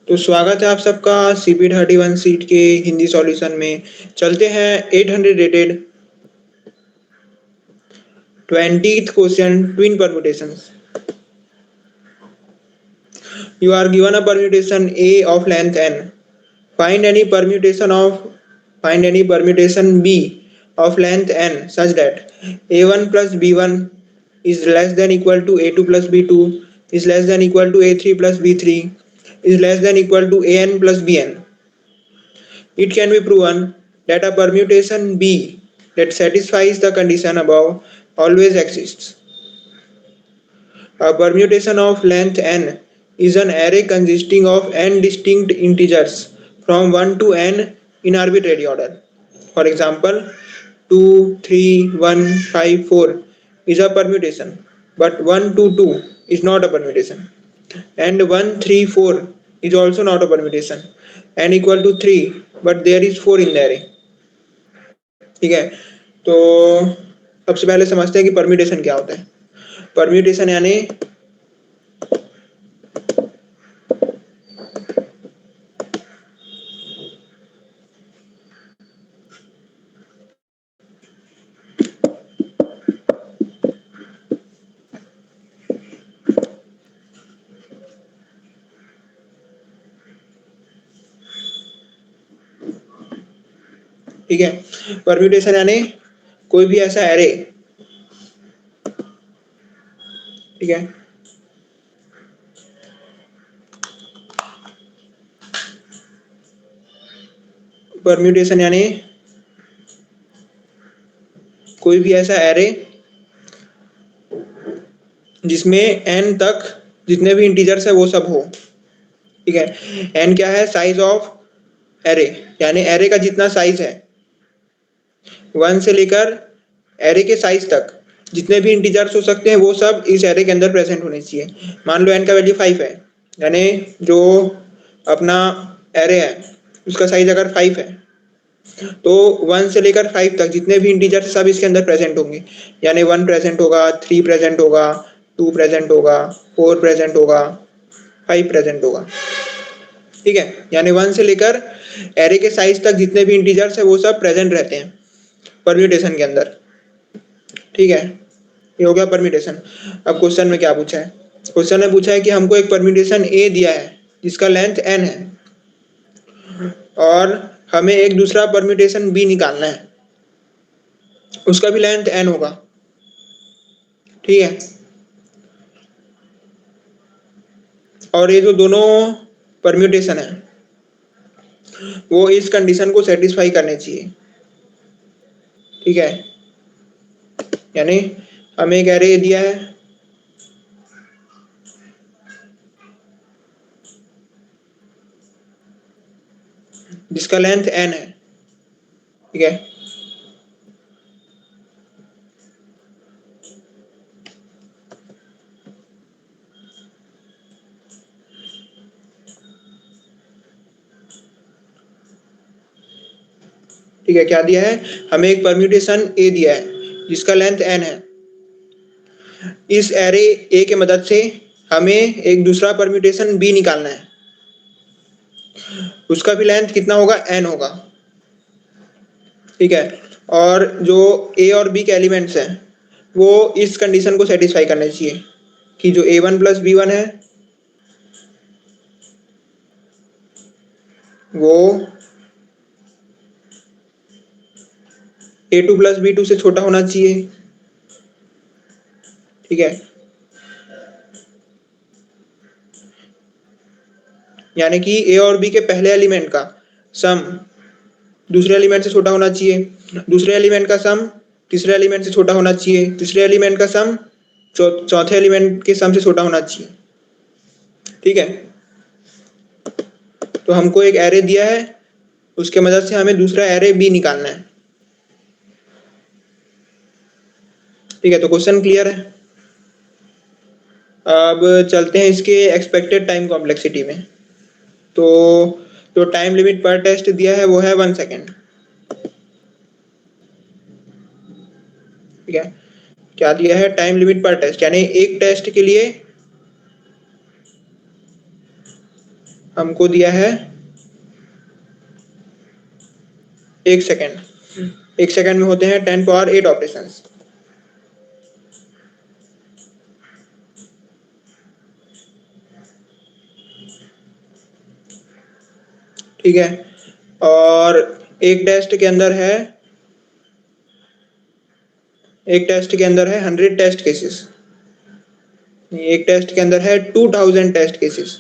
तो स्वागत है आप सबका CP31 सीट के हिंदी सॉल्यूशन में। चलते हैं 800 rated 20th question, twin permutations. You are given a permutation A of length n. Find any permutation B of length n such that A1 plus B1 is less than equal to A2 plus B2 is less than equal to A3 plus B3 is less than equal to AN plus BN. It can be proven that a permutation B that satisfies the condition above always exists. A permutation of length n is an array consisting of n distinct integers from 1 to n in arbitrary order. For example, 2, 3, 1, 5, 4 is a permutation, but 1, 2, 2 is not a permutation. And 1, 3, 4 is also not a permutation. n equal to 3, but there is 4 in the array. ठीक है, तो सबसे पहले समझते हैं कि permutation क्या होता है। परम्यूटेशन यानी ठीक है, परम्यूटेशन यानी कोई भी ऐसा एरे, ठीक है, परम्यूटेशन यानी कोई भी ऐसा एरे जिसमें n तक जितने भी इंटीजर्स है वो सब हो। ठीक है, n क्या है? साइज ऑफ एरे, यानी एरे का जितना साइज है 1 से लेकर एरे के साइज तक जितने भी इंटीजर्स हो सकते हैं वो सब इस एरे के अंदर प्रेजेंट होने चाहिए। मान लो n का वैल्यू 5 है, यानी जो अपना एरे है उसका साइज अगर 5 है तो 1 से लेकर 5 तक जितने भी इंटीजर्स सब इसके अंदर प्रेजेंट होंगे। यानी 1 प्रेजेंट होगा, 3 प्रेजेंट होगा, 2 प्रेजेंट होगा, 4 प्रेजेंट होगा, 5 प्रेजेंट होगा। ठीक है, यानी 1 से लेकर एरे के साइज तक जितने भी इंटीजर्स है वो सब प्रेजेंट रहते हैं परम्यूटेशन के अंदर। ठीक है, ये हो गया परम्यूटेशन। अब क्वेश्चन में क्या पूछा है? क्वेश्चन में पूछा है कि हमको एक परम्यूटेशन ए दिया है जिसका लेंथ n है और हमें एक दूसरा परम्यूटेशन बी निकालना है, उसका भी लेंथ n होगा। ठीक है, और ये जो दोनों परम्यूटेशन है वो इस कंडीशन को सेटिस्फाई करने चाहिए। ठीक है, यानी हमें एक एरे दिया है जिसका लेंथ n है। ठीक है, ठीक है, क्या दिया है? हमें एक परम्यूटेशन ए दिया है जिसका लेंथ n है। इस एरे ए के मदद से हमें एक दूसरा परम्यूटेशन बी निकालना है, उसका भी लेंथ कितना होगा? n होगा। ठीक है, और जो ए और बी के एलिमेंट्स हैं वो इस कंडीशन को सेटिस्फाई करने चाहिए कि जो A1 प्लस B1 है वो A2 प्लस B2 से छोटा होना चाहिए। ठीक है, यानी कि ए और बी के पहले एलिमेंट का सम दूसरे एलिमेंट से छोटा होना चाहिए, दूसरे एलिमेंट का सम तीसरे एलिमेंट से छोटा होना चाहिए, तीसरे एलिमेंट का सम चौथे एलिमेंट के सम से छोटा होना चाहिए। ठीक है, तो हमको एक एरे दिया है, उसके मदद से हमें दूसरा एरे बी निकालना है। ठीक है, तो क्वेश्चन क्लियर है। अब चलते हैं इसके एक्सपेक्टेड टाइम कॉम्प्लेक्सिटी में। तो जो टाइम लिमिट पर टेस्ट दिया है वो है 1 सेकेंड। ठीक है, क्या दिया है? टाइम लिमिट पर टेस्ट, यानी एक टेस्ट के लिए हमको दिया है 1 सेकेंड। 1 सेकेंड में होते हैं 10 पावर 8 ऑपरेशंस। ठीक है, और एक टेस्ट के अंदर है 100 टेस्ट केसेस। एक टेस्ट के अंदर है 2000 टेस्ट केसेस।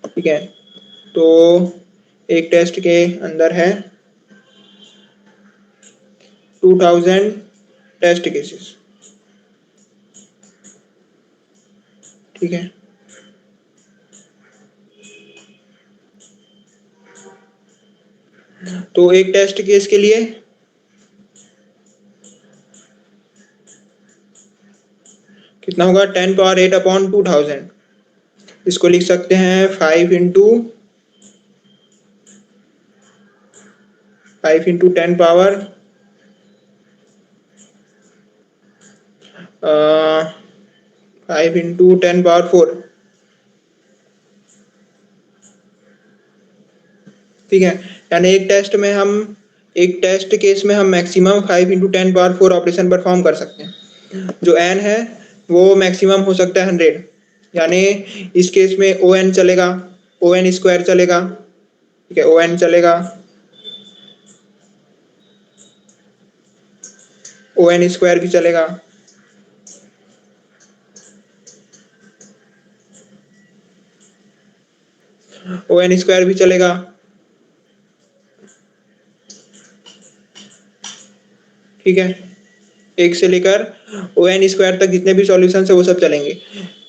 ठीक है, तो एक टेस्ट के अंदर है 2000 टेस्ट केसेस। ठीक है, तो एक टेस्ट केस के लिए कितना होगा? 10 पावर 8 अपॉन 2000। इसको लिख सकते हैं 5 इंटू 10 पावर 5 इंटू 10 पावर 4। ठीक है, यानी एक टेस्ट केस में हम maximum 5 into 10 power 4 operation perform कर सकते हैं। जो एन है वो मैक्सिमम हो सकता है 100, यानी इस केस में ओ एन चलेगा, ओ एन स्क्वायर चलेगा। ठीक है, ओ एन चलेगा, ओ एन स्क्वायर भी चलेगा। ओ एन स्क्वायर भी चलेगा। ठीक है, एक से लेकर ओ एन स्क्वायर तक जितने भी सॉल्यूशन है वो सब चलेंगे।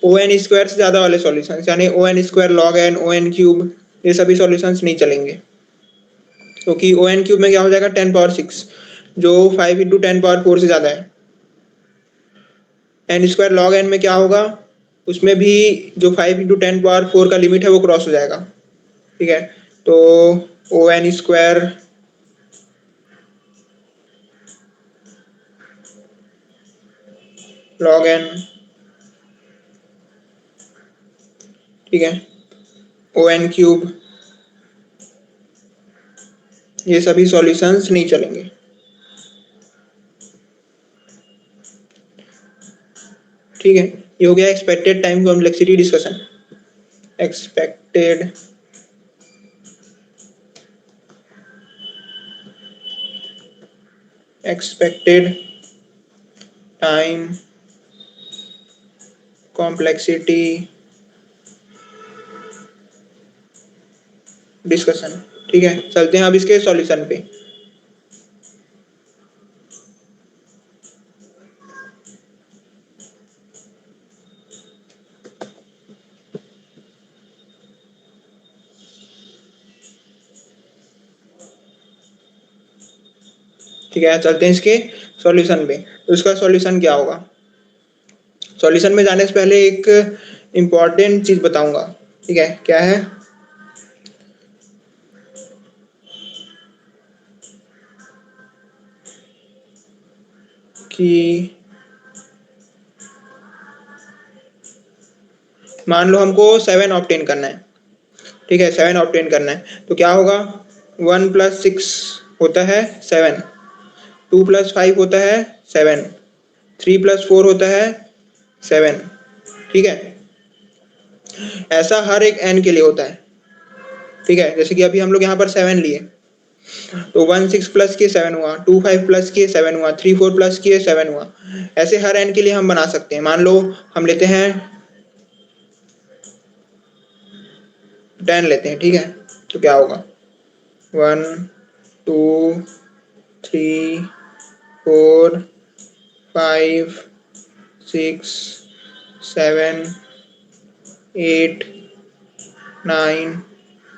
ओ एन स्क्वायर से ज्यादा वाले सॉल्यूशन यानी O N square log N, O N cube, ये सभी सॉल्यूशंस नहीं चलेंगे, क्योंकि ओ एन क्यूब में क्या हो जाएगा? 10 पावर 6, जो 5 इंटू 10 पावर 4 से ज्यादा है। एन स्क्वायर लॉग एन में क्या होगा? उसमें भी जो 5 इंटू 10 पावर 4 का लिमिट है वो क्रॉस हो जाएगा। ठीक है, तो O N square log N, ठीक है, ओ एन क्यूब, ये सभी सॉल्यूशंस नहीं चलेंगे। ठीक है, ये हो गया expected time complexity discussion. Expected expected time complexity discussion. ठीक है, चलते हैं अब इसके सॉल्यूशन पे। ठीक है, चलते हैं इसके सॉल्यूशन पे। तो इसका सॉल्यूशन क्या होगा? सॉल्यूशन में जाने से पहले एक इम्पॉर्टेंट चीज बताऊंगा। ठीक है, क्या है? कि मान लो हमको 7 ऑब्टेन करना है। ठीक है, 7 ऑब्टेन करना है तो क्या होगा? 1 + 6 होता है 7, 2 + 5 होता है 7, 3 + 4 होता है 7। ठीक है, ऐसा हर एक एन के लिए होता है। ठीक है, जैसे कि अभी हम लोग यहाँ पर 7 लिए, तो 1 6 प्लस के 7 हुआ, 2 5 प्लस के 7 हुआ, 3 4 प्लस के 7 हुआ। ऐसे हर एन के लिए हम बना सकते हैं। मान लो हम लेते हैं 10 लेते हैं। ठीक है, तो क्या होगा? 1 2 3 4 5 6 7 8 9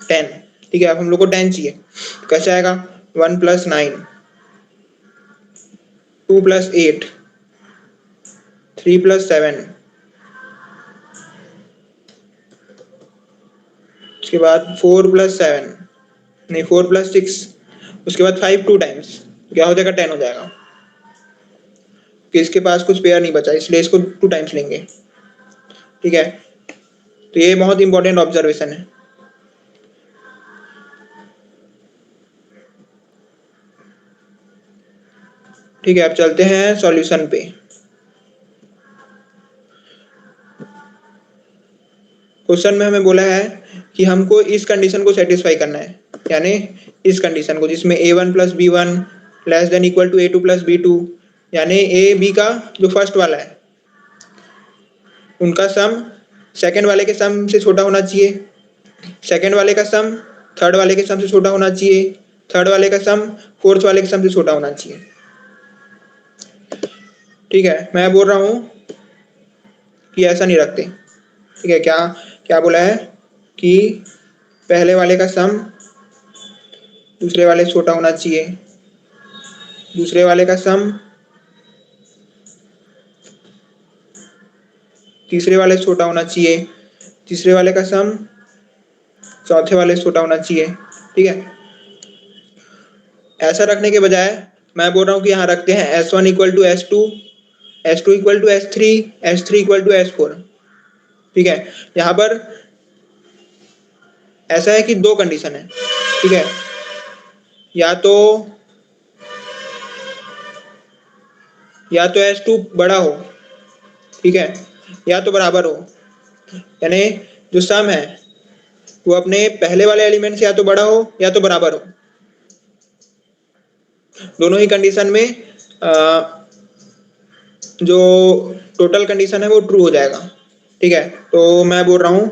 10। ठीक है, अब हम लोग को 10 चाहिए, तो कैसे आएगा? 1 + 9, 2 + 8, 3 + 7, उसके बाद 4 + 7, नहीं 4 + 6, उसके बाद 5 2 टाइम्स, क्या हो जाएगा? 10 हो जाएगा, कि इसके पास कुछ पेयर नहीं बचा इसलिए इसको 2 टाइम्स लेंगे। ठीक है, तो ये बहुत इंपॉर्टेंट ऑब्जर्वेशन है। ठीक है, अब चलते हैं सॉल्यूशन पे। क्वेश्चन में हमें बोला है कि हमको इस कंडीशन को सेटिस्फाई करना है, यानी इस कंडीशन को जिसमें a1 plus B one less than equal to a2 plus B two, यानी ए बी का जो फर्स्ट वाला है उनका सम सेकंड वाले के सम से छोटा होना चाहिए, सेकंड वाले का सम थर्ड वाले के सम से छोटा होना चाहिए, थर्ड वाले का सम फोर्थ वाले के सम से छोटा होना चाहिए। ठीक है, मैं बोल रहा हूँ कि ऐसा नहीं रखते। ठीक है, क्या क्या बोला है कि पहले वाले का सम दूसरे वाले से छोटा होना चाहिए, दूसरे वाले का सम तीसरे वाले से छोटा होना चाहिए, तीसरे वाले का सम चौथे वाले से छोटा होना चाहिए। ठीक है, ऐसा रखने के बजाय मैं बोल रहा हूँ कि यहाँ रखते हैं S1 equal to S2, S2 equal to S3, S3 equal to S4। ठीक है, यहाँ पर ऐसा है कि दो कंडीशन है। ठीक है, या तो S2 बड़ा हो, ठीक है, या तो बराबर हो, यानी जो सम है वो अपने पहले वाले एलिमेंट से या तो बड़ा हो या तो बराबर हो। दोनों ही कंडीशन में जो टोटल कंडीशन है वो ट्रू हो जाएगा। ठीक है, तो मैं बोल रहा हूं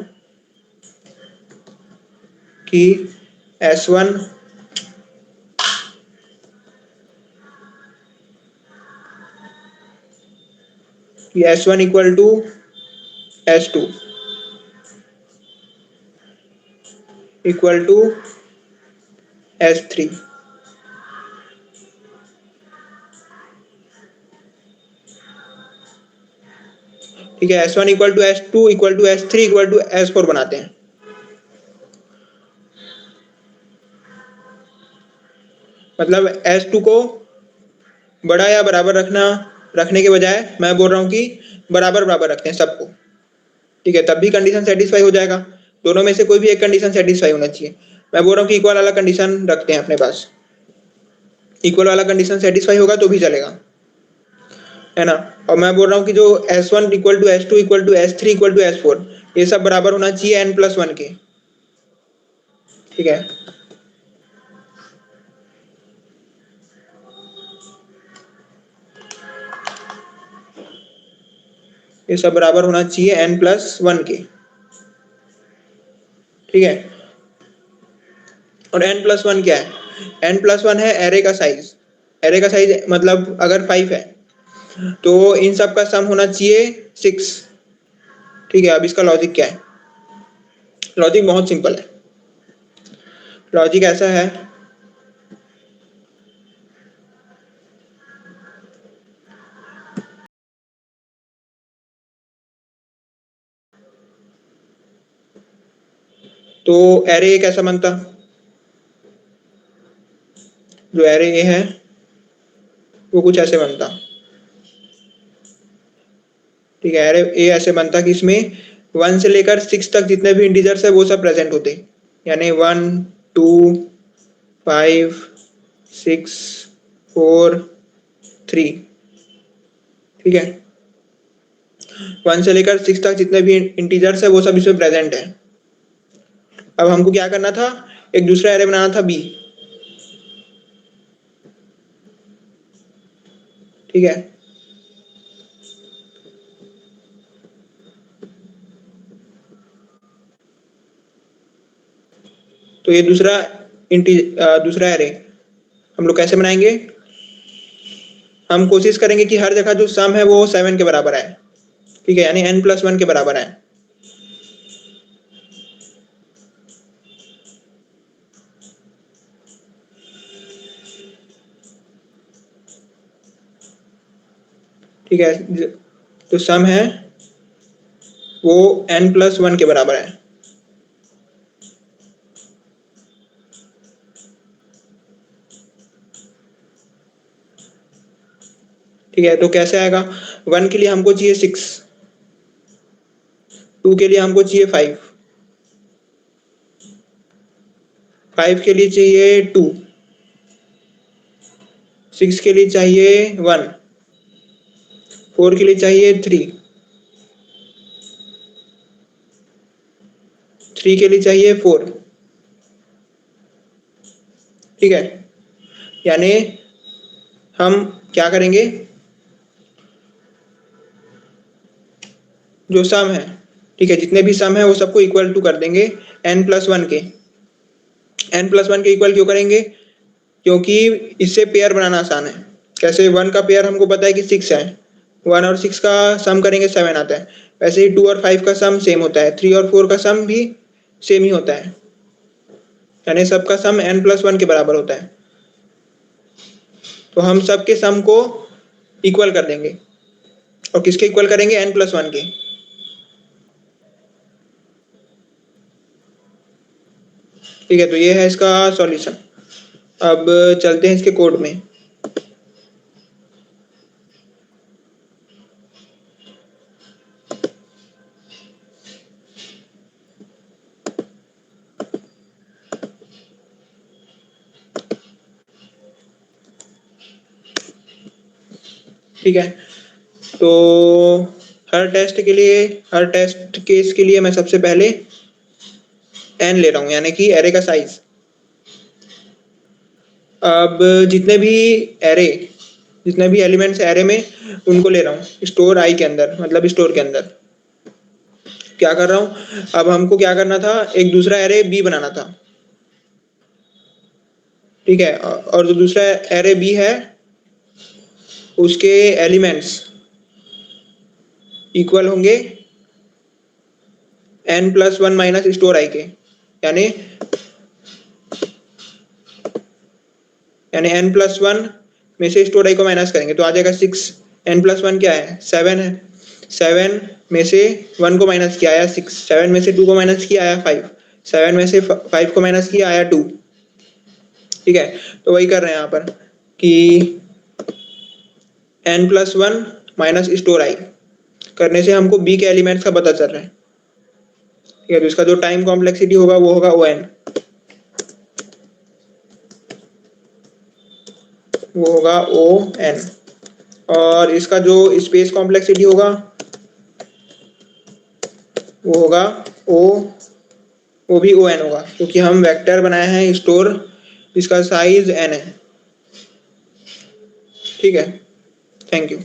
कि S1 equal to S2 equal to S3। ठीक है, S1 equal to S2 equal to S3 equal to S4 बनाते हैं। मतलब S2 को बड़ा या बराबर रखने के बजाय मैं बोल रहा हूँ कि बराबर बराबर रखते हैं सबको। ठीक है, तब भी कंडीशन सेटिस्फाई हो जाएगा, दोनों में से कोई भी एक कंडीशन सेटिस्फाई होना चाहिए। मैं बोल रहा हूँ कि इक्वल वाला कंडीशन रखते हैं अपने पास, इक्वल वाला कंडीशन सेटिस्फाई होगा तो भी चलेगा, है ना। और मैं बोल रहा हूँ कि जो S1 equal to S2 equal to S3 equal to S4 ये सब बराबर होना चाहिए n+1 के। ठीक है, ये सब बराबर होना चाहिए n+1 के। ठीक है, और n+1 क्या है? n+1 है एरे का साइज। एरे का साइज मतलब अगर 5 है तो इन सब का सम होना चाहिए 6। ठीक है, अब इसका लॉजिक क्या है? लॉजिक बहुत सिंपल है। लॉजिक ऐसा है तो एरे कैसा बनता? जो एरे ए है वो कुछ ऐसे बनता। ठीक है, एरे ए ऐसे बनता कि इसमें 1 से लेकर 6 तक जितने भी इंटीजर्स है वो सब प्रेजेंट होते, यानी 1 2 5 6 4 3। ठीक है, 1 से लेकर 6 तक जितने भी इंटीजर्स है वो सब इसमें प्रेजेंट है। अब हमको क्या करना था? एक दूसरा एरे बनाना था बी। ठीक है, तो ये दूसरा एरे हम लोग कैसे बनाएंगे? हम कोशिश करेंगे कि हर जगह जो सम है वो 7 के बराबर आए। ठीक है, यानी n+1 के बराबर आए। ठीक है, तो सम है वो n+1 के बराबर है। ठीक है, तो कैसे आएगा? 1 के लिए हमको चाहिए 6, 2 के लिए हमको चाहिए 5, 5 के लिए चाहिए 2, 6 के लिए चाहिए 1, 4 के लिए चाहिए 3, 3 के लिए चाहिए 4। ठीक है, यानी हम क्या करेंगे, जो सम है, ठीक है, जितने भी सम है वो सबको इक्वल टू कर देंगे n+1 के। n+1 के इक्वल क्यों करेंगे, क्योंकि इससे पेयर बनाना आसान है। कैसे, 1 का पेयर हमको पता है कि 6 है, 1 और 6 का सम करेंगे 7 आता है। वैसे ही 2 और 5 का सम सेम होता है, 3 और 4 का सम भी सेम ही होता है, यानी सबका सम n+1 के बराबर होता है। तो हम सबके सम को इक्वल कर देंगे, और किसके इक्वल करेंगे, n+1 के। ठीक है, तो ये है इसका सॉल्यूशन। अब चलते हैं इसके कोड में। ठीक है, तो हर टेस्ट केस के लिए मैं सबसे पहले n ले रहा हूँ, यानी कि एरे का साइज। अब जितने भी एलिमेंट्स एरे में, उनको ले रहा हूँ स्टोर आई के अंदर, मतलब स्टोर के अंदर। क्या कर रहा हूँ, अब हमको क्या करना था, एक दूसरा एरे बी बनाना था। ठीक है, और जो दूसरा एरे बी है उसके एलिमेंट्स इक्वल होंगे n+1 माइनस स्टोर आई के, यानी n+1 में से स्टोर आई को माइनस करेंगे तो आ जाएगा 6। n+1 क्या है, 7 है, 7 में से 1 को माइनस किया आया 6, 7 में से 2 को माइनस किया आया 5, 7 में से 5 को माइनस किया आया 2। ठीक है, तो वही कर रहे हैं यहाँ पर कि n+1 माइनस स्टोर आई करने से हमको बी के एलिमेंट्स का पता चल रहा है। ठीक है, तो इसका जो टाइम कॉम्प्लेक्सिटी होगा वो होगा ON, वो होगा ON, और इसका जो स्पेस कॉम्प्लेक्सिटी होगा वो होगा वो भी ON होगा, क्योंकि हम वेक्टर बनाए हैं स्टोर जिसका साइज n है। ठीक है, थैंक यू।